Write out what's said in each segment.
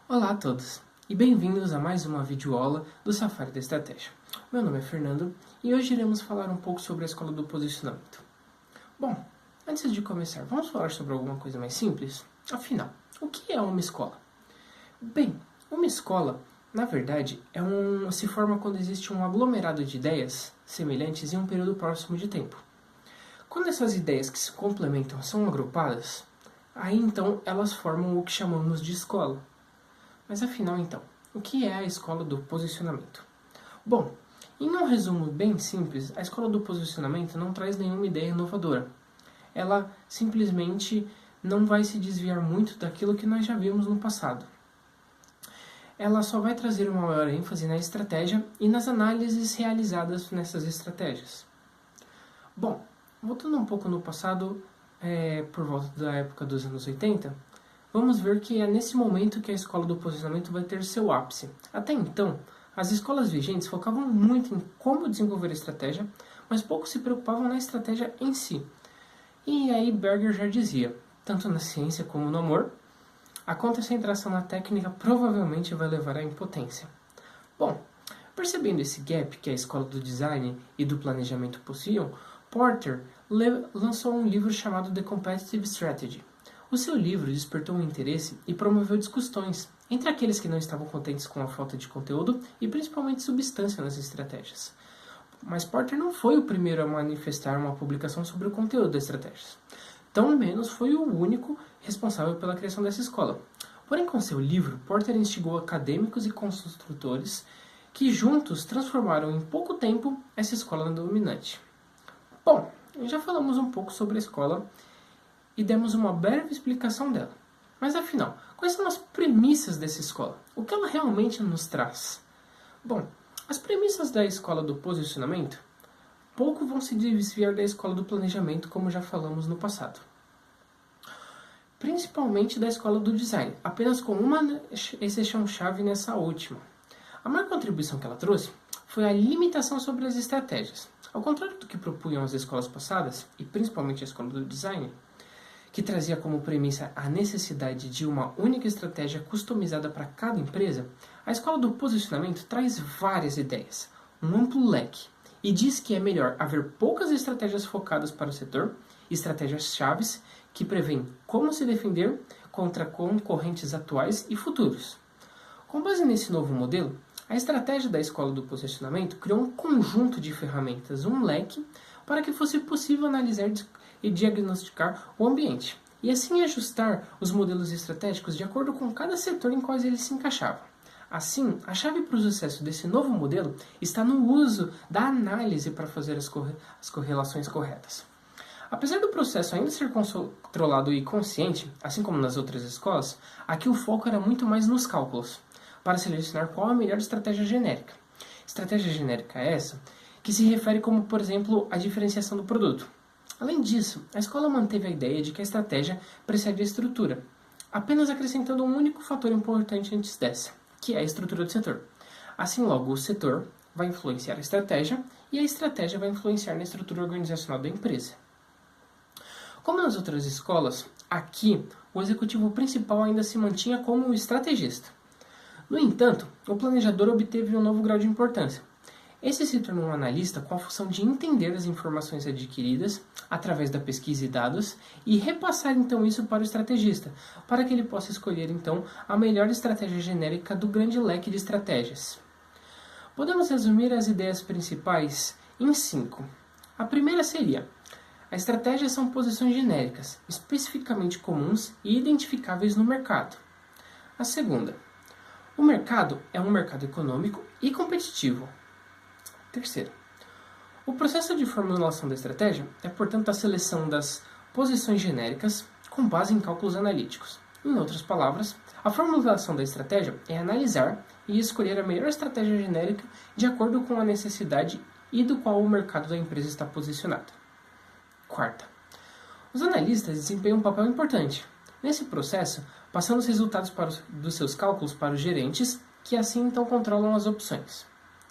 Olá a todos e bem-vindos a mais uma videoaula do Safari da Estratégia. Meu nome é Fernando e hoje iremos falar um pouco sobre a escola do posicionamento. Bom, antes de começar, vamos falar sobre alguma coisa mais simples? Afinal, o que é uma escola? Bem, uma escola, na verdade, se forma quando existe um aglomerado de ideias semelhantes em um período próximo de tempo. Quando essas ideias que se complementam são agrupadas, aí então elas formam o que chamamos de escola. Mas afinal então, o que é a escola do posicionamento? Bom, em um resumo bem simples, a escola do posicionamento não traz nenhuma ideia inovadora. Ela simplesmente não vai se desviar muito daquilo que nós já vimos no passado. Ela só vai trazer uma maior ênfase na estratégia e nas análises realizadas nessas estratégias. Bom, voltando um pouco no passado, por volta da época dos anos 80, vamos ver que é nesse momento que a escola do posicionamento vai ter seu ápice. Até então, as escolas vigentes focavam muito em como desenvolver a estratégia, mas pouco se preocupavam na estratégia em si. E aí Berger já dizia, tanto na ciência como no amor, a concentração na técnica provavelmente vai levar à impotência. Bom, percebendo esse gap que a escola do design e do planejamento possuíam, Porter lançou um livro chamado The Competitive Strategy. O seu livro despertou um interesse e promoveu discussões entre aqueles que não estavam contentes com a falta de conteúdo e principalmente substância nas estratégias. Mas Porter não foi o primeiro a manifestar uma publicação sobre o conteúdo das estratégias. Tão menos foi o único responsável pela criação dessa escola. Porém, com seu livro, Porter instigou acadêmicos e construtores que juntos transformaram em pouco tempo essa escola dominante. Bom, já falamos um pouco sobre a escola e demos uma breve explicação dela. Mas afinal, quais são as premissas dessa escola? O que ela realmente nos traz? Bom, as premissas da escola do posicionamento pouco vão se desviar da escola do planejamento, como já falamos no passado. Principalmente da escola do design, apenas com uma exceção-chave nessa última. A maior contribuição que ela trouxe foi a limitação sobre as estratégias. Ao contrário do que propunham as escolas passadas, e principalmente a escola do design, que trazia como premissa a necessidade de uma única estratégia customizada para cada empresa, a escola do posicionamento traz várias ideias, um amplo leque, e diz que é melhor haver poucas estratégias focadas para o setor, estratégias-chaves que prevêem como se defender contra concorrentes atuais e futuros. Com base nesse novo modelo, a estratégia da escola do posicionamento criou um conjunto de ferramentas, um leque, para que fosse possível analisar e diagnosticar o ambiente, e assim ajustar os modelos estratégicos de acordo com cada setor em qual ele se encaixava. Assim, a chave para o sucesso desse novo modelo está no uso da análise para fazer as correlações corretas. Apesar do processo ainda ser controlado e consciente, assim como nas outras escolas, aqui o foco era muito mais nos cálculos, para selecionar qual a melhor estratégia genérica. Estratégia genérica é essa que se refere como, por exemplo, a diferenciação do produto. Além disso, a escola manteve a ideia de que a estratégia precede a estrutura, apenas acrescentando um único fator importante antes dessa, que é a estrutura do setor. Assim, logo, o setor vai influenciar a estratégia e a estratégia vai influenciar na estrutura organizacional da empresa. Como nas outras escolas, aqui o executivo principal ainda se mantinha como o estrategista. No entanto, o planejador obteve um novo grau de importância. Esse se tornou um analista com a função de entender as informações adquiridas através da pesquisa e dados e repassar então isso para o estrategista, para que ele possa escolher então a melhor estratégia genérica do grande leque de estratégias. Podemos resumir as ideias principais em 5. A primeira seria: a estratégia são posições genéricas, especificamente comuns e identificáveis no mercado. A segunda: o mercado é um mercado econômico e competitivo. Terceiro, o processo de formulação da estratégia é, portanto, a seleção das posições genéricas com base em cálculos analíticos. Em outras palavras, a formulação da estratégia é analisar e escolher a melhor estratégia genérica de acordo com a necessidade e do qual o mercado da empresa está posicionado. Quarta, os analistas desempenham um papel importante nesse processo, passando os resultados dos seus cálculos para os gerentes, que assim então controlam as opções.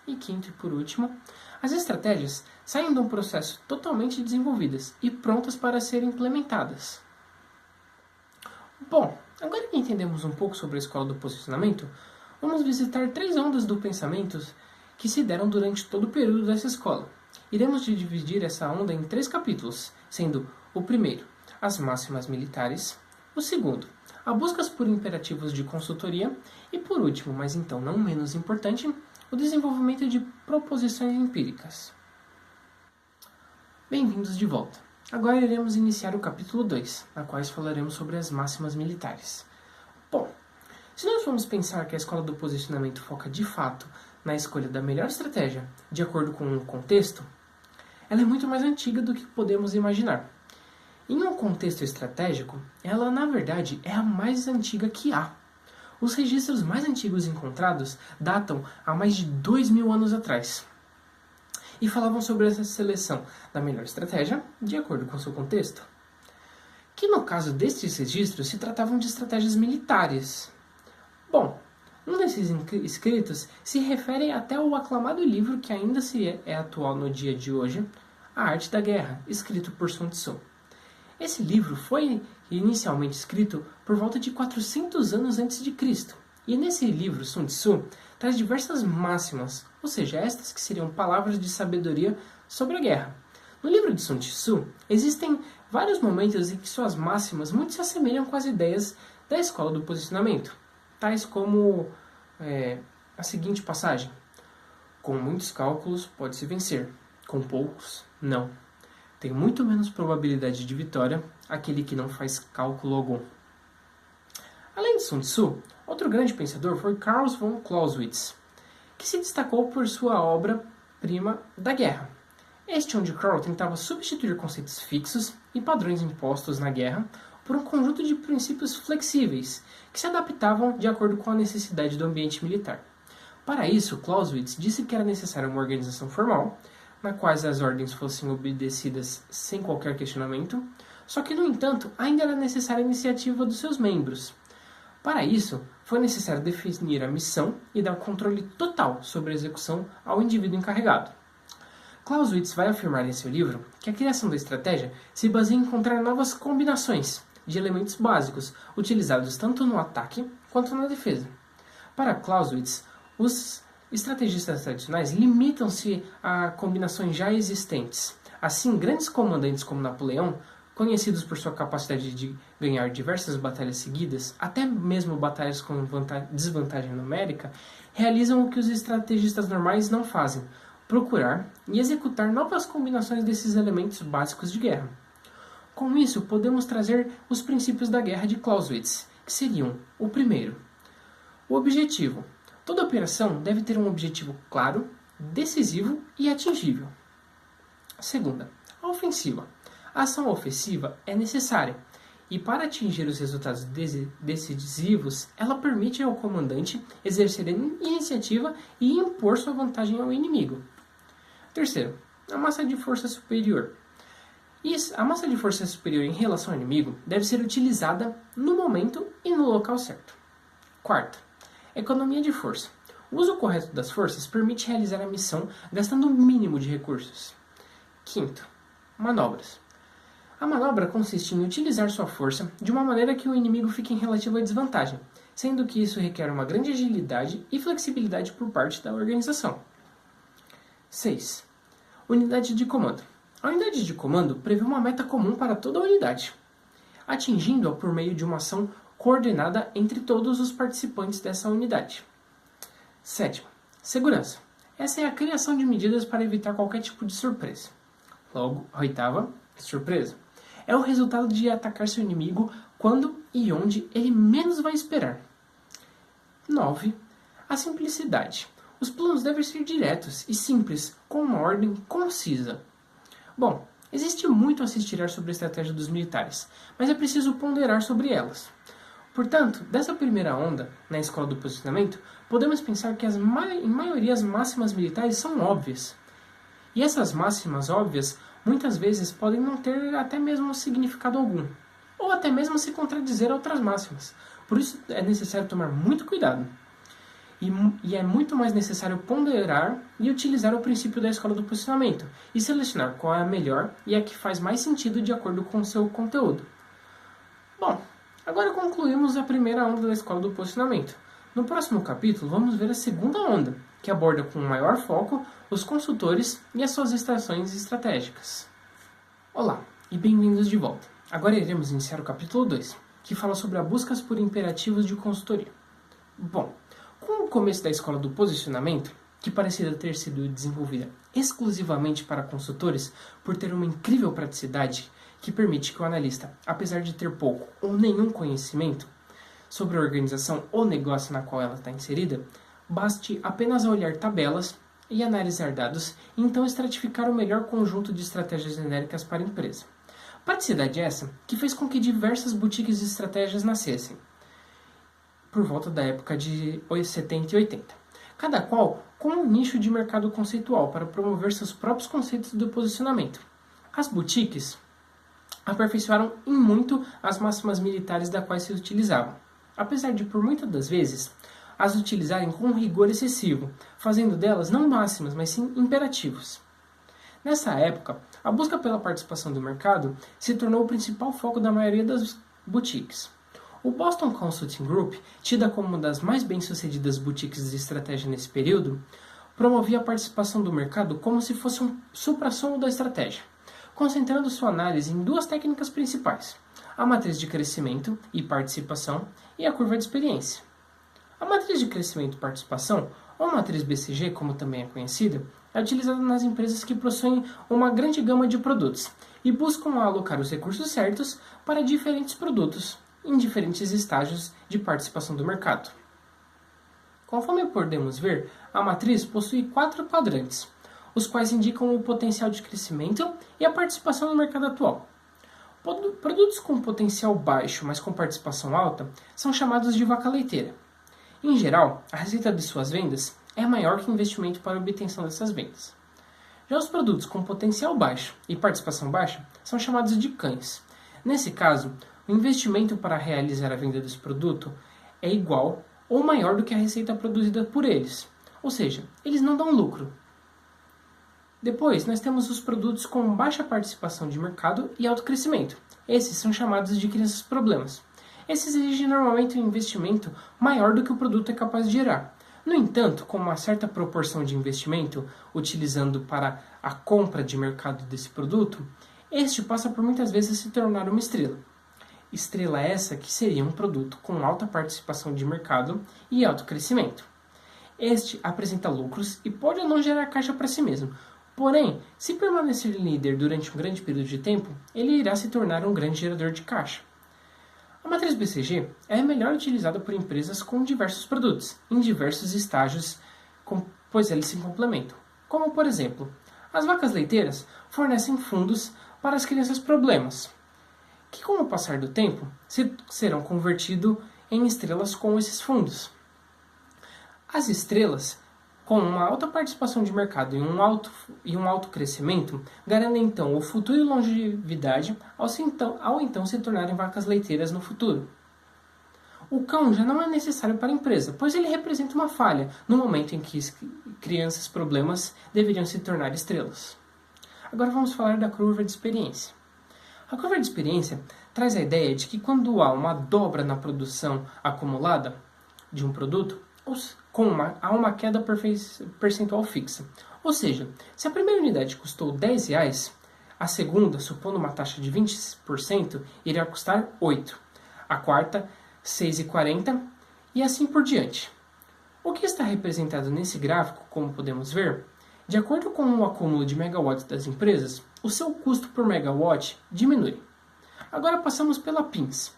E quinto e por último, as estratégias saem de um processo totalmente desenvolvidas e prontas para serem implementadas. Bom, agora que entendemos um pouco sobre a escola do posicionamento, vamos visitar 3 ondas do pensamento que se deram durante todo o período dessa escola. Iremos dividir essa onda em 3 capítulos, sendo o primeiro, as máximas militares, o segundo, a buscas por imperativos de consultoria e, por último, mas então não menos importante, o desenvolvimento de proposições empíricas. Bem-vindos de volta. Agora iremos iniciar o capítulo 2, na qual falaremos sobre as máximas militares. Bom, se nós formos pensar que a escola do posicionamento foca de fato na escolha da melhor estratégia de acordo com o contexto, ela é muito mais antiga do que podemos imaginar. Em um contexto estratégico, ela na verdade é a mais antiga que há. Os registros mais antigos encontrados datam há mais de 2.000 anos atrás e falavam sobre essa seleção da melhor estratégia de acordo com seu contexto. Que no caso destes registros se tratavam de estratégias militares. Bom, um desses escritos se refere até ao aclamado livro que ainda é atual no dia de hoje, A Arte da Guerra, escrito por Sun Tzu. Esse livro foi inicialmente escrito por volta de 400 anos antes de Cristo. E nesse livro, Sun Tzu traz diversas máximas, ou seja, estas que seriam palavras de sabedoria sobre a guerra. No livro de Sun Tzu, existem vários momentos em que suas máximas muito se assemelham com as ideias da escola do posicionamento, tais como a seguinte passagem: com muitos cálculos pode-se vencer, com poucos, não. Tem muito menos probabilidade de vitória aquele que não faz cálculo algum. Além de Sun Tzu, outro grande pensador foi Karl von Clausewitz, que se destacou por sua obra-prima da guerra. Este onde Karl tentava substituir conceitos fixos e padrões impostos na guerra por um conjunto de princípios flexíveis que se adaptavam de acordo com a necessidade do ambiente militar. Para isso, Clausewitz disse que era necessária uma organização formal, na qual as ordens fossem obedecidas sem qualquer questionamento, só que, no entanto, ainda era necessária a iniciativa dos seus membros. Para isso, foi necessário definir a missão e dar controle total sobre a execução ao indivíduo encarregado. Clausewitz vai afirmar em seu livro que a criação da estratégia se baseia em encontrar novas combinações de elementos básicos utilizados tanto no ataque quanto na defesa. Para Clausewitz, os estrategistas tradicionais limitam-se a combinações já existentes. Assim, grandes comandantes como Napoleão, conhecidos por sua capacidade de ganhar diversas batalhas seguidas, até mesmo batalhas com desvantagem numérica, realizam o que os estrategistas normais não fazem: procurar e executar novas combinações desses elementos básicos de guerra. Com isso, podemos trazer os princípios da guerra de Clausewitz, que seriam: o primeiro, o objetivo. Toda operação deve ter um objetivo claro, decisivo e atingível. Segunda, a ofensiva. A ação ofensiva é necessária e, para atingir os resultados decisivos, ela permite ao comandante exercer a iniciativa e impor sua vantagem ao inimigo. Terceiro, a massa de força superior. A massa de força superior em relação ao inimigo deve ser utilizada no momento e no local certo. Quarto, economia de força. O uso correto das forças permite realizar a missão gastando o mínimo de recursos. Quinto, manobras. A manobra consiste em utilizar sua força de uma maneira que o inimigo fique em relativa desvantagem, sendo que isso requer uma grande agilidade e flexibilidade por parte da organização. 6. Unidade de comando. A unidade de comando prevê uma meta comum para toda a unidade, atingindo-a por meio de uma ação coordenada entre todos os participantes dessa unidade. 7. Segurança. Essa é a criação de medidas para evitar qualquer tipo de surpresa. Logo, a 8ª, surpresa, é o resultado de atacar seu inimigo quando e onde ele menos vai esperar. 9. A simplicidade. Os planos devem ser diretos e simples, com uma ordem concisa. Bom, existe muito a se tirar sobre a estratégia dos militares, mas é preciso ponderar sobre elas. Portanto, dessa primeira onda, na escola do posicionamento, podemos pensar que em maioria as máximas militares são óbvias. E essas máximas óbvias, muitas vezes, podem não ter até mesmo significado algum, ou até mesmo se contradizer a outras máximas. Por isso é necessário tomar muito cuidado. E é muito mais necessário ponderar e utilizar o princípio da escola do posicionamento, e selecionar qual é a melhor e a que faz mais sentido de acordo com o seu conteúdo. Bom, Agora concluímos a primeira onda da escola do posicionamento. No próximo capítulo, vamos ver a segunda onda, que aborda com maior foco os consultores e as suas estações estratégicas. Olá e bem-vindos de volta. Agora iremos iniciar o capítulo 2, que fala sobre a busca por imperativos de consultoria. Bom, com o começo da escola do posicionamento, que parecia ter sido desenvolvida exclusivamente para consultores por ter uma incrível praticidade que permite que o analista, apesar de ter pouco ou nenhum conhecimento sobre a organização ou negócio na qual ela está inserida, baste apenas olhar tabelas e analisar dados e então estratificar o melhor conjunto de estratégias genéricas para a empresa. Praticidade essa que fez com que diversas boutiques de estratégias nascessem, por volta da época de 70 e 80. Cada qual com um nicho de mercado conceitual para promover seus próprios conceitos de posicionamento. As boutiques aperfeiçoaram em muito as máximas militares das quais se utilizavam, apesar de, por muitas das vezes, as utilizarem com rigor excessivo, fazendo delas não máximas, mas sim imperativos. Nessa época, a busca pela participação do mercado se tornou o principal foco da maioria das boutiques. O Boston Consulting Group, tida como uma das mais bem-sucedidas boutiques de estratégia nesse período, promovia a participação do mercado como se fosse um suprassumo da estratégia, concentrando sua análise em duas técnicas principais, a matriz de crescimento e participação e a curva de experiência. A matriz de crescimento e participação, ou matriz BCG, como também é conhecida, é utilizada nas empresas que possuem uma grande gama de produtos e buscam alocar os recursos certos para diferentes produtos em diferentes estágios de participação do mercado. Conforme podemos ver, a matriz possui 4 quadrantes, os quais indicam o potencial de crescimento e a participação no mercado atual. Produtos com potencial baixo, mas com participação alta, são chamados de vaca leiteira. Em geral, a receita de suas vendas é maior que o investimento para a obtenção dessas vendas. Já os produtos com potencial baixo e participação baixa são chamados de cães. Nesse caso, o investimento para realizar a venda desse produto é igual ou maior do que a receita produzida por eles, ou seja, eles não dão lucro. Depois, nós temos os produtos com baixa participação de mercado e alto crescimento. Esses são chamados de crianças problemas. Esses exigem normalmente um investimento maior do que o produto é capaz de gerar. No entanto, com uma certa proporção de investimento utilizando para a compra de mercado desse produto, este passa por muitas vezes a se tornar uma estrela. Estrela essa que seria um produto com alta participação de mercado e alto crescimento. Este apresenta lucros e pode ou não gerar caixa para si mesmo. Porém, se permanecer líder durante um grande período de tempo, ele irá se tornar um grande gerador de caixa. A matriz BCG é a melhor utilizada por empresas com diversos produtos, em diversos estágios, pois eles se complementam. Como, por exemplo, as vacas leiteiras fornecem fundos para as crianças problemas, que com o passar do tempo serão convertidos em estrelas com esses fundos. As estrelas, com uma alta participação de mercado e um alto crescimento, garantem então o futuro e longevidade ao então se tornarem vacas leiteiras no futuro. O cão já não é necessário para a empresa, pois ele representa uma falha no momento em que crianças problemas deveriam se tornar estrelas. Agora vamos falar da curva de experiência. A curva de experiência traz a ideia de que quando há uma dobra na produção acumulada de um produto, há uma queda percentual fixa. Ou seja, se a primeira unidade custou R$10, a segunda, supondo uma taxa de 20%, irá custar 8. A quarta, 6,40 e assim por diante. O que está representado nesse gráfico, como podemos ver, de acordo com o acúmulo de megawatts das empresas, o seu custo por megawatt diminui. Agora passamos pela PINS.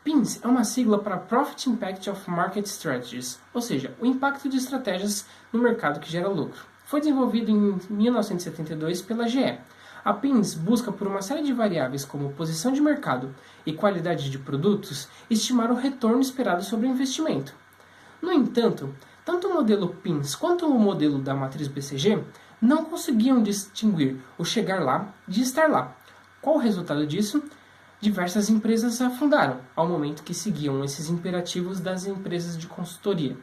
PINS é uma sigla para Profit Impact of Market Strategies, ou seja, o impacto de estratégias no mercado que gera lucro. Foi desenvolvido em 1972 pela GE. A PINS busca por uma série de variáveis como posição de mercado e qualidade de produtos estimar o retorno esperado sobre o investimento. No entanto, tanto o modelo PINS quanto o modelo da matriz BCG não conseguiam distinguir o chegar lá de estar lá. Qual o resultado disso? Diversas empresas afundaram, ao momento que seguiam esses imperativos das empresas de consultoria.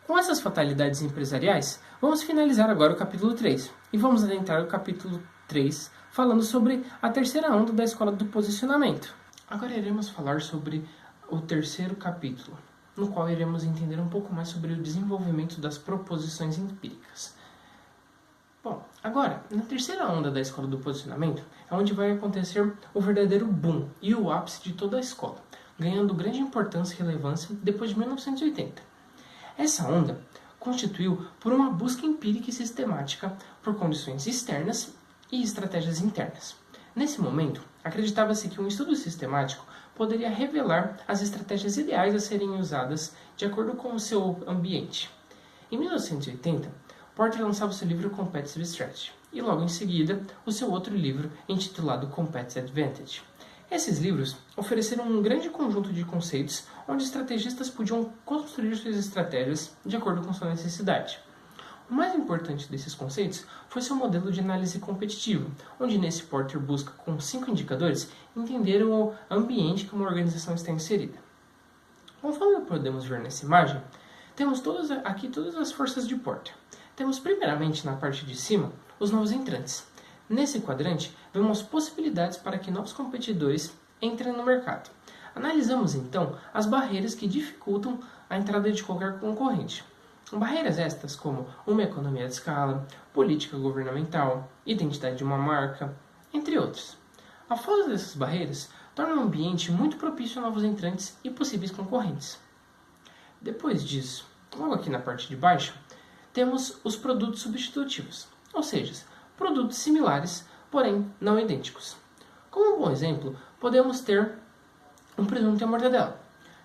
Com essas fatalidades empresariais, vamos finalizar agora o capítulo 3, e vamos adentrar o capítulo 3 falando sobre a terceira onda da escola do posicionamento. Agora iremos falar sobre o terceiro capítulo, no qual iremos entender um pouco mais sobre o desenvolvimento das proposições empíricas. Bom, agora, na terceira onda da escola do posicionamento, é onde vai acontecer o verdadeiro boom e o ápice de toda a escola, ganhando grande importância e relevância depois de 1980. Essa onda constituiu por uma busca empírica e sistemática por condições externas e estratégias internas. Nesse momento, acreditava-se que um estudo sistemático poderia revelar as estratégias ideais a serem usadas de acordo com o seu ambiente. Em 1980, Porter lançava o seu livro Competitive Strategy e logo em seguida o seu outro livro intitulado Competitive Advantage. Esses livros ofereceram um grande conjunto de conceitos onde estrategistas podiam construir suas estratégias de acordo com sua necessidade. O mais importante desses conceitos foi seu modelo de análise competitiva, onde nesse Porter busca, com 5 indicadores, entender o ambiente que uma organização está inserida. Conforme podemos ver nessa imagem, temos aqui todas as forças de Porter. Temos primeiramente na parte de cima os novos entrantes. Nesse quadrante, vemos possibilidades para que novos competidores entrem no mercado. Analisamos então as barreiras que dificultam a entrada de qualquer concorrente. Barreiras estas como uma economia de escala, política governamental, identidade de uma marca, entre outros. A falta dessas barreiras torna o ambiente muito propício a novos entrantes e possíveis concorrentes. Depois disso, logo aqui na parte de baixo, temos os produtos substitutivos, ou seja, produtos similares, porém não idênticos. Como um bom exemplo, podemos ter um presunto e a mortadela.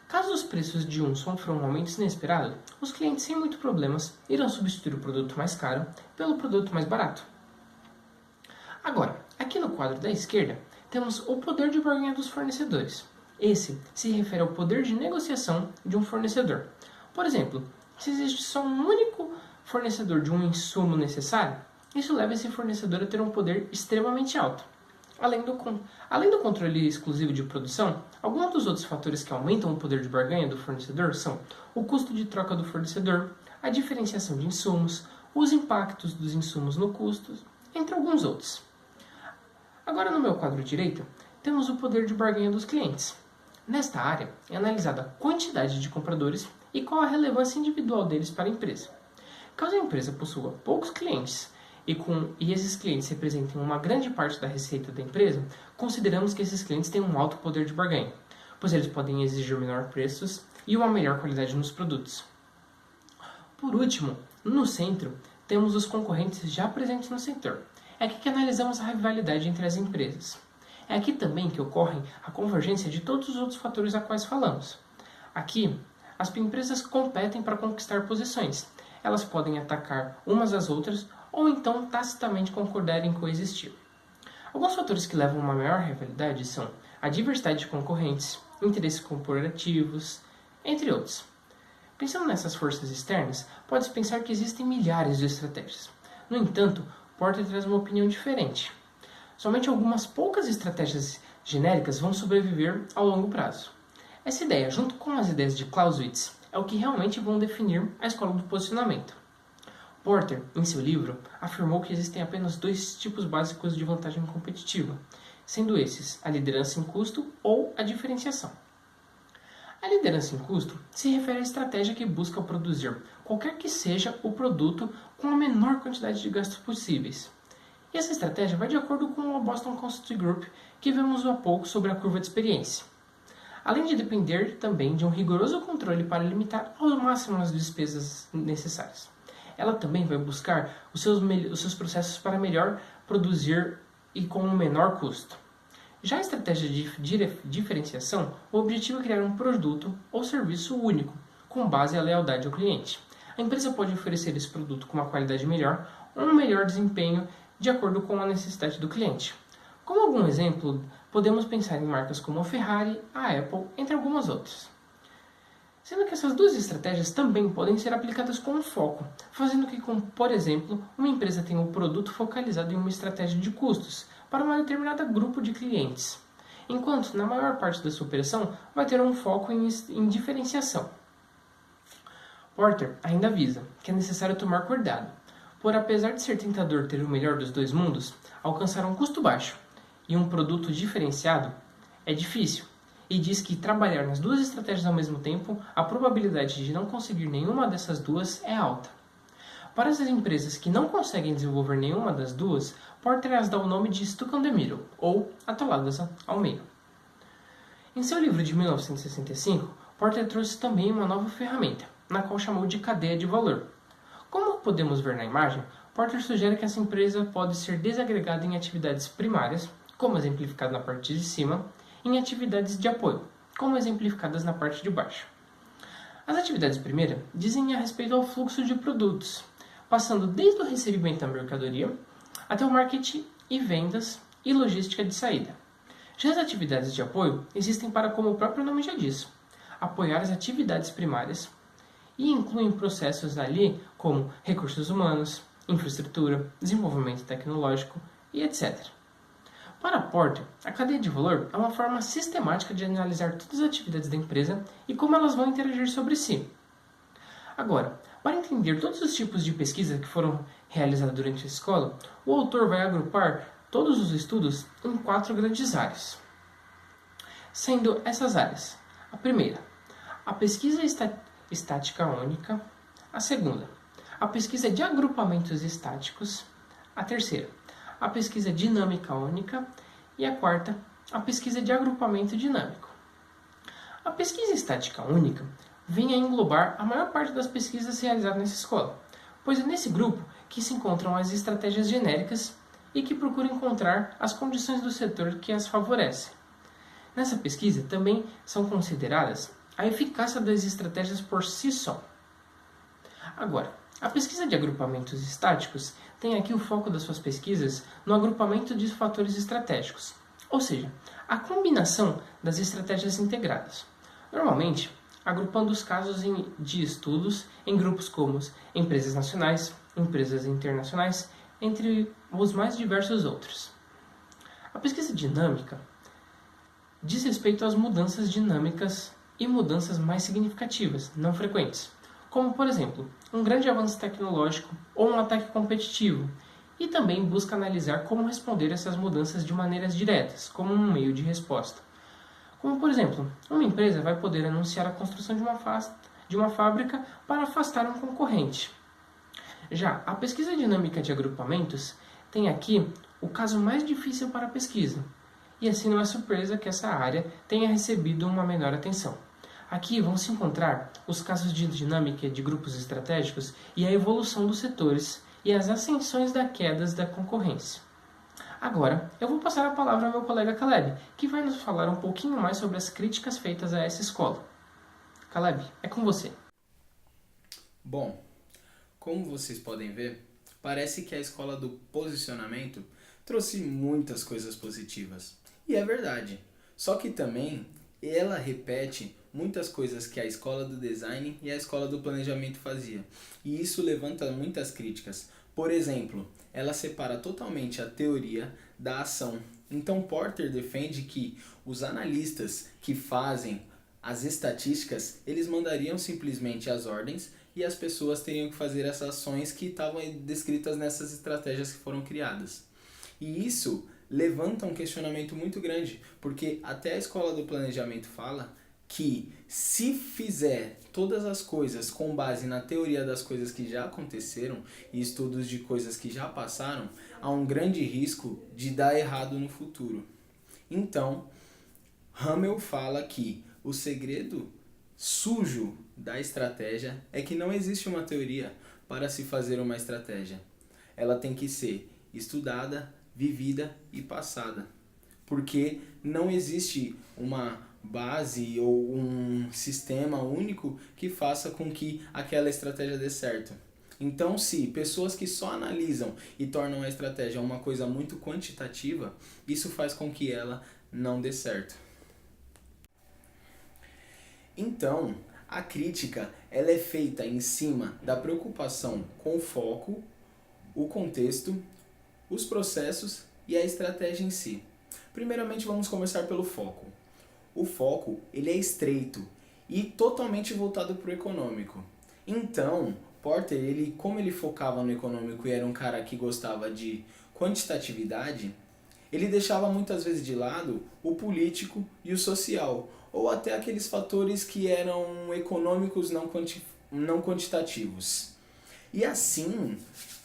Caso os preços de um sofram um aumento inesperado, os clientes sem muitos problemas irão substituir o produto mais caro pelo produto mais barato. Agora, aqui no quadro da esquerda, temos o poder de barganha dos fornecedores. Esse se refere ao poder de negociação de um fornecedor. Por exemplo, se existe só um único fornecedor de um insumo necessário, isso leva esse fornecedor a ter um poder extremamente alto. Além do controle exclusivo de produção, alguns dos outros fatores que aumentam o poder de barganha do fornecedor são o custo de troca do fornecedor, a diferenciação de insumos, os impactos dos insumos no custo, entre alguns outros. Agora no meu quadro direito, temos o poder de barganha dos clientes. Nesta área é analisada a quantidade de compradores e qual a relevância individual deles para a empresa. Caso a empresa possua poucos clientes e esses clientes representem uma grande parte da receita da empresa, consideramos que esses clientes têm um alto poder de barganha, pois eles podem exigir menores preços e uma melhor qualidade nos produtos. Por último, no centro, temos os concorrentes já presentes no setor. É aqui que analisamos a rivalidade entre as empresas. É aqui também que ocorre a convergência de todos os outros fatores a quais falamos. Aqui, as empresas competem para conquistar posições. Elas podem atacar umas às outras ou então tacitamente concordar em coexistir. Alguns fatores que levam a uma maior rivalidade são a diversidade de concorrentes, interesses corporativos, entre outros. Pensando nessas forças externas, pode-se pensar que existem milhares de estratégias. No entanto, Porter traz uma opinião diferente. Somente algumas poucas estratégias genéricas vão sobreviver ao longo prazo. Essa ideia, junto com as ideias de Clausewitz, é o que realmente vão definir a escola do posicionamento. Porter, em seu livro, afirmou que existem apenas 2 tipos básicos de vantagem competitiva, sendo esses a liderança em custo ou a diferenciação. A liderança em custo se refere à estratégia que busca produzir qualquer que seja o produto com a menor quantidade de gastos possíveis. E essa estratégia vai de acordo com o Boston Consulting Group, que vimos há pouco sobre a curva de experiência. Além de depender também de um rigoroso controle para limitar ao máximo as despesas necessárias. Ela também vai buscar os seus processos para melhor produzir e com um menor custo. Já a estratégia de diferenciação, o objetivo é criar um produto ou serviço único, com base à lealdade ao cliente. A empresa pode oferecer esse produto com uma qualidade melhor ou um melhor desempenho de acordo com a necessidade do cliente. Como algum exemplo, podemos pensar em marcas como a Ferrari, a Apple, entre algumas outras. Sendo que essas 2 estratégias também podem ser aplicadas com foco, fazendo que, por exemplo, uma empresa tenha um produto focalizado em uma estratégia de custos para um determinado grupo de clientes, enquanto na maior parte da sua operação vai ter um foco em diferenciação. Porter ainda avisa que é necessário tomar cuidado, por apesar de ser tentador ter o melhor dos 2 mundos, alcançar um custo baixo e um produto diferenciado é difícil, e diz que trabalhar nas duas estratégias ao mesmo tempo, a probabilidade de não conseguir nenhuma dessas duas é alta. Para as empresas que não conseguem desenvolver nenhuma das duas, Porter as dá o nome de stuck on the middle, ou atoladas ao meio. Em seu livro de 1965, Porter trouxe também uma nova ferramenta, na qual chamou de cadeia de valor. Como podemos ver na imagem, Porter sugere que essa empresa pode ser desagregada em atividades primárias, como exemplificado na parte de cima, e em atividades de apoio, como exemplificadas na parte de baixo. As atividades primeiras dizem a respeito ao fluxo de produtos, passando desde o recebimento da mercadoria até o marketing e vendas e logística de saída. Já as atividades de apoio existem para, como o próprio nome já diz, apoiar as atividades primárias e incluem processos ali como recursos humanos, infraestrutura, desenvolvimento tecnológico e etc. Para Porter, a cadeia de valor é uma forma sistemática de analisar todas as atividades da empresa e como elas vão interagir sobre si. Agora, para entender todos os tipos de pesquisa que foram realizadas durante a escola, o autor vai agrupar todos os estudos em 4 grandes áreas. Sendo essas áreas: a primeira, a pesquisa estática única; a segunda, a pesquisa de agrupamentos estáticos; a terceira, a pesquisa dinâmica única; e a quarta, a pesquisa de agrupamento dinâmico. A pesquisa estática única vem a englobar a maior parte das pesquisas realizadas nessa escola, pois é nesse grupo que se encontram as estratégias genéricas e que procuram encontrar as condições do setor que as favorecem. Nessa pesquisa também são consideradas a eficácia das estratégias por si só. Agora, a pesquisa de agrupamentos estáticos tem aqui o foco das suas pesquisas no agrupamento de fatores estratégicos, ou seja, a combinação das estratégias integradas. Normalmente, agrupando os casos de estudos em grupos como empresas nacionais, empresas internacionais, entre os mais diversos outros. A pesquisa dinâmica diz respeito às mudanças dinâmicas e mudanças mais significativas, não frequentes, como, por exemplo, um grande avanço tecnológico ou um ataque competitivo, e também busca analisar como responder a essas mudanças de maneiras diretas, como um meio de resposta. Como, por exemplo, uma empresa vai poder anunciar a construção de uma fábrica para afastar um concorrente. Já a pesquisa dinâmica de agrupamentos tem aqui o caso mais difícil para a pesquisa, e assim não é surpresa que essa área tenha recebido uma menor atenção. Aqui vão se encontrar os casos de dinâmica de grupos estratégicos e a evolução dos setores e as ascensões das quedas da concorrência. Agora, eu vou passar a palavra ao meu colega Caleb, que vai nos falar um pouquinho mais sobre as críticas feitas a essa escola. Caleb, é com você. Bom, como vocês podem ver, parece que a escola do posicionamento trouxe muitas coisas positivas. E é verdade. Só que também ela repete muitas coisas que a escola do design e a escola do planejamento fazia. E isso levanta muitas críticas. Por exemplo, ela separa totalmente a teoria da ação. Então Porter defende que os analistas que fazem as estatísticas, eles mandariam simplesmente as ordens e as pessoas teriam que fazer essas ações que estavam descritas nessas estratégias que foram criadas. E isso levanta um questionamento muito grande, porque até a escola do planejamento fala que se fizer todas as coisas com base na teoria das coisas que já aconteceram e estudos de coisas que já passaram, há um grande risco de dar errado no futuro. Então, Hamel fala que o segredo sujo da estratégia é que não existe uma teoria para se fazer uma estratégia. Ela tem que ser estudada, vivida e passada. Porque não existe uma base ou um sistema único que faça com que aquela estratégia dê certo. Então, se pessoas que só analisam e tornam a estratégia uma coisa muito quantitativa, isso faz com que ela não dê certo. Então, a crítica ela é feita em cima da preocupação com o foco, o contexto, os processos e a estratégia em si. Primeiramente, vamos começar pelo foco. O foco ele é estreito e totalmente voltado para o econômico. Então, Porter, como ele focava no econômico e era um cara que gostava de quantitatividade, Ele deixava muitas vezes de lado o político e o social, ou até aqueles fatores que eram econômicos não quantitativos. E assim,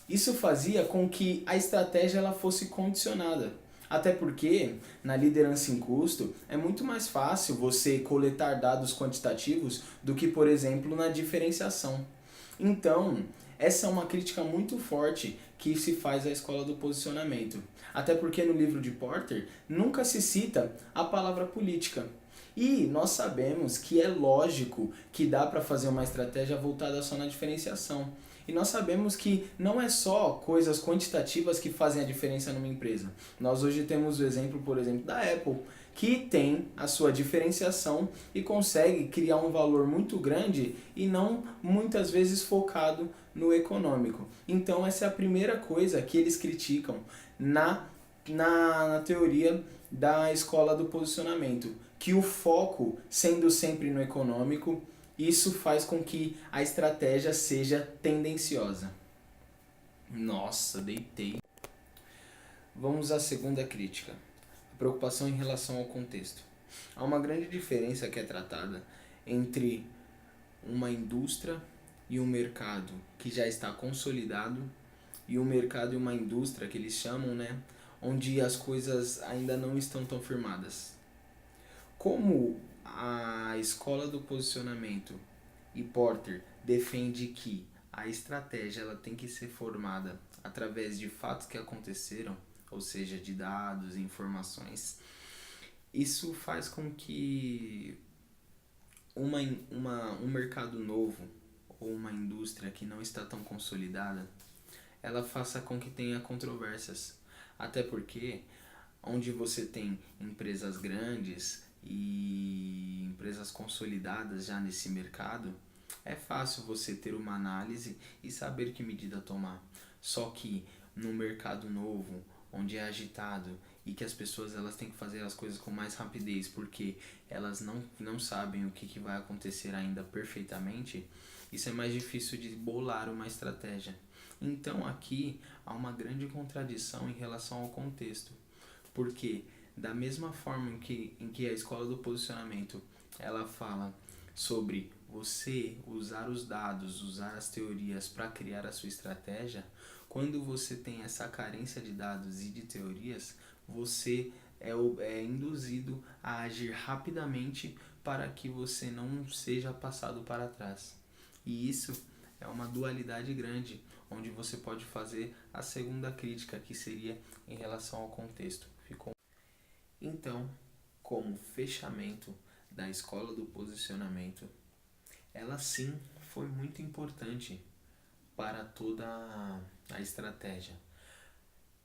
isso fazia com que a estratégia ela fosse condicionada. Até porque, na liderança em custo, é muito mais fácil você coletar dados quantitativos do que, por exemplo, na diferenciação. Então, essa é uma crítica muito forte que se faz à escola do posicionamento. Até porque no livro de Porter nunca se cita a palavra política. E nós sabemos que é lógico que dá para fazer uma estratégia voltada só na diferenciação. E nós sabemos que não é só coisas quantitativas que fazem a diferença numa empresa. Nós hoje temos o exemplo, por exemplo, da Apple, que tem a sua diferenciação e consegue criar um valor muito grande e não muitas vezes focado no econômico. Então essa é a primeira coisa que eles criticam na teoria da escola do posicionamento, que o foco sendo sempre no econômico, isso faz com que a estratégia seja tendenciosa. Nossa, deitei. Vamos à segunda crítica. A preocupação em relação ao contexto. Há uma grande diferença que é tratada entre uma indústria e um mercado que já está consolidado e um mercado e uma indústria que eles chamam, né, onde as coisas ainda não estão tão firmadas. Como a escola do posicionamento e Porter defende que a estratégia ela tem que ser formada através de fatos que aconteceram, ou seja, de dados e informações, isso faz com que um mercado novo ou uma indústria que não está tão consolidada, ela faça com que tenha controvérsias. Até porque onde você tem empresas grandes e empresas consolidadas já nesse mercado, é fácil você ter uma análise e saber que medida tomar. Só que no mercado novo, onde é agitado e que as pessoas elas têm que fazer as coisas com mais rapidez porque elas não sabem o que vai acontecer ainda perfeitamente, isso é mais difícil de bolar uma estratégia. Então aqui há uma grande contradição em relação ao contexto, porque da mesma forma em que a escola do posicionamento ela fala sobre você usar os dados, usar as teorias para criar a sua estratégia, quando você tem essa carência de dados e de teorias, você é induzido a agir rapidamente para que você não seja passado para trás. E isso é uma dualidade grande, onde você pode fazer a segunda crítica, que seria em relação ao contexto. Então, como fechamento da escola do posicionamento, ela sim foi muito importante para toda a estratégia.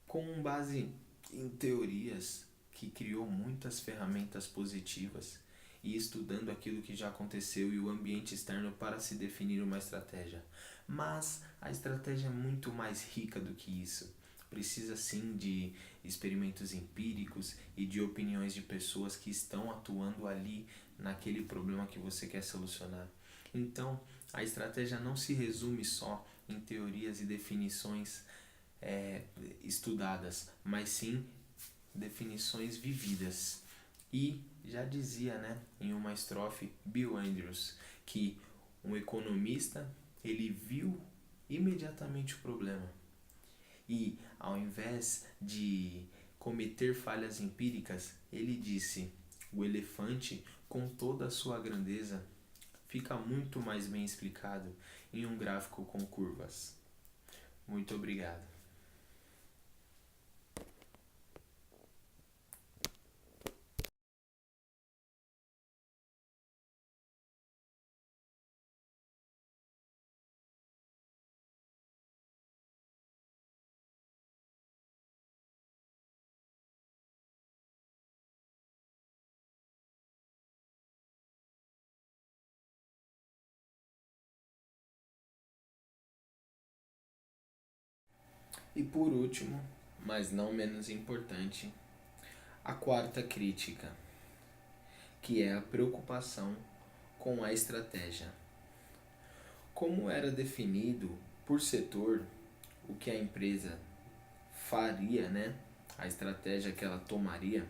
Com base em teorias que criou muitas ferramentas positivas e estudando aquilo que já aconteceu e o ambiente externo para se definir uma estratégia. Mas a estratégia é muito mais rica do que isso. Precisa sim de experimentos empíricos e de opiniões de pessoas que estão atuando ali naquele problema que você quer solucionar. Então, a estratégia não se resume só em teorias e definições estudadas, mas sim definições vividas. E já dizia, né, em uma estrofe Bill Andrews, que um economista ele viu imediatamente o problema e ao invés de cometer falhas empíricas, ele disse: o elefante, com toda a sua grandeza, fica muito mais bem explicado em um gráfico com curvas. Muito obrigado. E por último, mas não menos importante, a quarta crítica, que é a preocupação com a estratégia. Como era definido por setor o que a empresa faria, né, a estratégia que ela tomaria,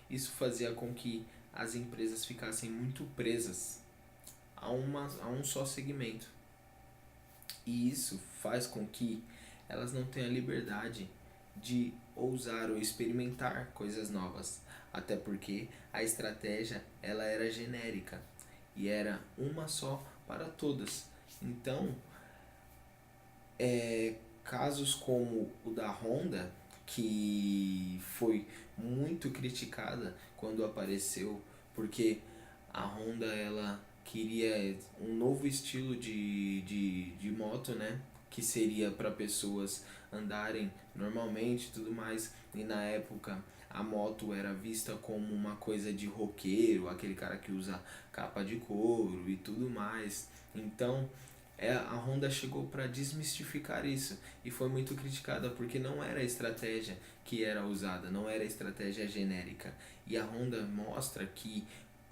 isso fazia com que as empresas ficassem muito presas a um só segmento. E isso faz com que elas não tenham a liberdade de ousar ou experimentar coisas novas. Até porque a estratégia ela era genérica e era uma só para todas. Então, casos como o da Honda, que foi muito criticada quando apareceu, porque a Honda ela queria um novo estilo de moto, né? Que seria para pessoas andarem normalmente e tudo mais. E na época a moto era vista como uma coisa de roqueiro, aquele cara que usa capa de couro e tudo mais. Então a Honda chegou para desmistificar isso e foi muito criticada porque não era a estratégia que era usada, não era a estratégia genérica. E a Honda mostra que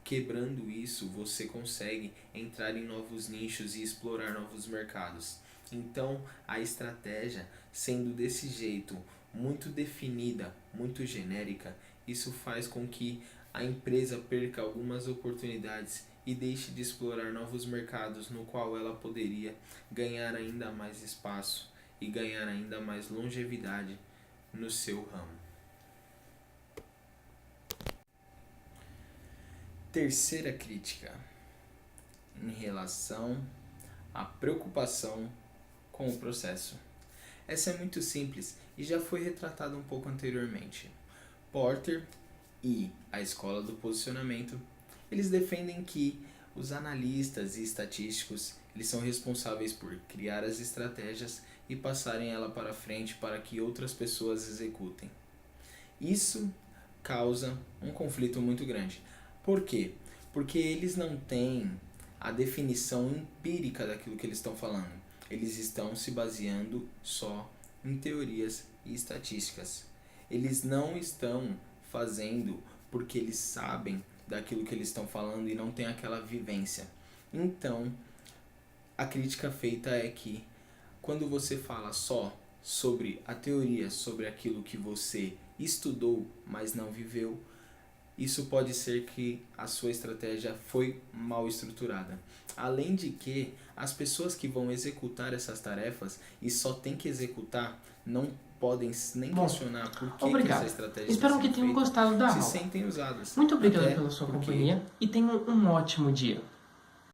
quebrando isso você consegue entrar em novos nichos e explorar novos mercados. Então a estratégia, sendo desse jeito muito definida, muito genérica, isso faz com que a empresa perca algumas oportunidades e deixe de explorar novos mercados no qual ela poderia ganhar ainda mais espaço e ganhar ainda mais longevidade no seu ramo. Terceira crítica, em relação à preocupação com o processo. Essa é muito simples e já foi retratada um pouco anteriormente. Porter e a escola do posicionamento, eles defendem que os analistas e estatísticos eles são responsáveis por criar as estratégias e passarem ela para frente para que outras pessoas executem. Isso causa um conflito muito grande. Por quê? Porque eles não têm a definição empírica daquilo que eles estão falando. Eles estão se baseando só em teorias e estatísticas. Eles não estão fazendo porque eles sabem daquilo que eles estão falando e não têm aquela vivência. Então, a crítica feita é que quando você fala só sobre a teoria, sobre aquilo que você estudou, mas não viveu, isso pode ser que a sua estratégia foi mal estruturada. Além de que as pessoas que vão executar essas tarefas e só tem que executar, não podem nem questionar por que essa estratégia Espero que tenham gostado da aula. Se sentem usadas. Muito obrigado pela sua companhia e tenham um ótimo dia.